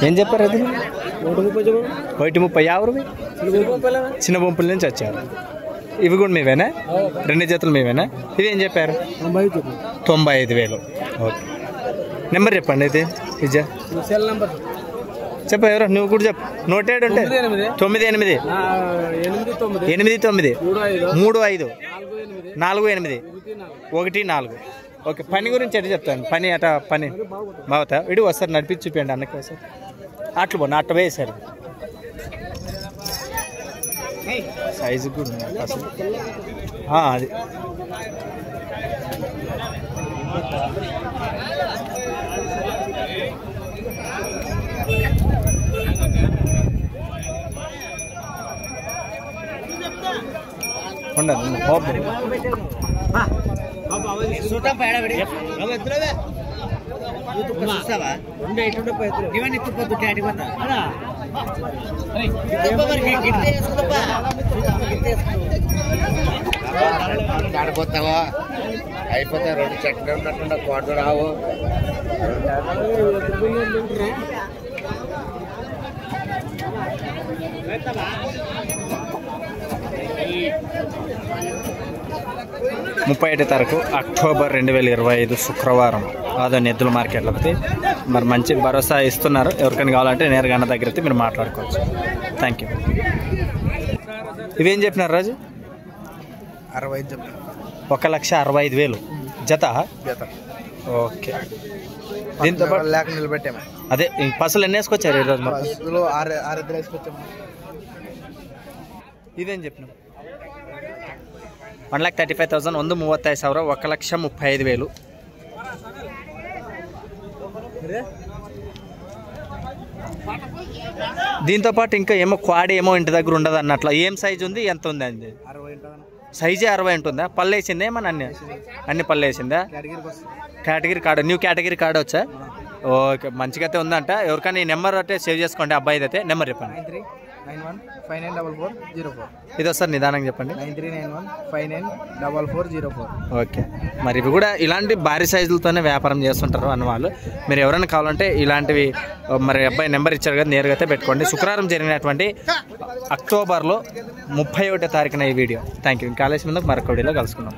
ఏం చెప్పారు అది? 130. ఎవరు? చిన్న బొంపుల నుంచి వచ్చారు. ఇవి కూడా మీవేనా? 2 జతలు మీవేనా? ఇది ఏం చెప్పారు? 95,000. ఓకే, నెంబర్ చెప్పండి అయితే. విజయ్ చెప్ప, ఎవరు నువ్వు కూడా చెప్పు. నోట్ 7 ఉంటే 98 89 35 48 14. ఓకే, పని గురించి ఎట్లా చెప్తాను? పని అట పని బాగుతా ఇటు వస్తారు, నడిపించి చూపించండి అన్నకి వస్తారు. అట్లు పోను అట్ట వేసారు. సైజు కూడా అసలు అది ఉండదు. ఆడిపోతావా అయిపోతే 2 చెట్లు ఉన్నట్టు కోట రావు. 31 తారీఖు అక్టోబర్ 2025 శుక్రవారం ఆదోని ఎద్దుల మార్కెట్లో మరి మంచి భరోసా ఇస్తున్నారు. ఎవరికైనా కావాలంటే నేరుగా అన్న దగ్గర మీరు మాట్లాడుకోవచ్చు. Thank you. ఇవేం చెప్పినారు రాజు? 65 చెప్పిన. 1,65,000 జత. ఓకే, దీంతో పాటు లేక నిలబెట్టాము. అదే పసలు ఎన్ని వేసుకొచ్చారు ఈరోజు? 6 వేసుకొచ్చాము. ఇదేం చెప్పినాం? 1,35,000. 135,000. 1,35,000. దీంతో పాటు ఇంకా ఏమో క్వాడ్ ఏమో ఇంటి దగ్గర ఉండదు అన్నట్లు. ఏం సైజు ఉంది, ఎంత ఉంది అండి? సైజే 60 ఉంటుందా? పళ్ళు వేసిందా ఏమన్నా? అన్ని పళ్ళు వేసిందా? Category card, new category card వచ్చా? ఓకే, మంచిగా అయితే ఉందంట. ఎవరికైనా ఈ నెంబర్ అంటే సేవ్ చేసుకోండి. అబ్బాయిది అయితే నెంబర్ చెప్పండి. 9391594404. ఇది ఒకసారి నిదానంగా చెప్పండి. 9391594404. ఓకే, మరి ఇవి కూడా ఇలాంటి భారీ సైజులతోనే వ్యాపారం చేస్తుంటారు అన్నవాళ్ళు. మీరు ఎవరైనా కావాలంటే ఇలాంటివి మరి అబ్బాయి నెంబర్ ఇచ్చారు కదా, నేరుగా అయితే పెట్టుకోండి. శుక్రవారం జరిగినటువంటి అక్టోబర్లో 31వ తారీఖున ఈ వీడియో. Thank you. ఇంకా ఆలస్యం ముందుకు మరొక వీడియోలో కలుసుకుందాం.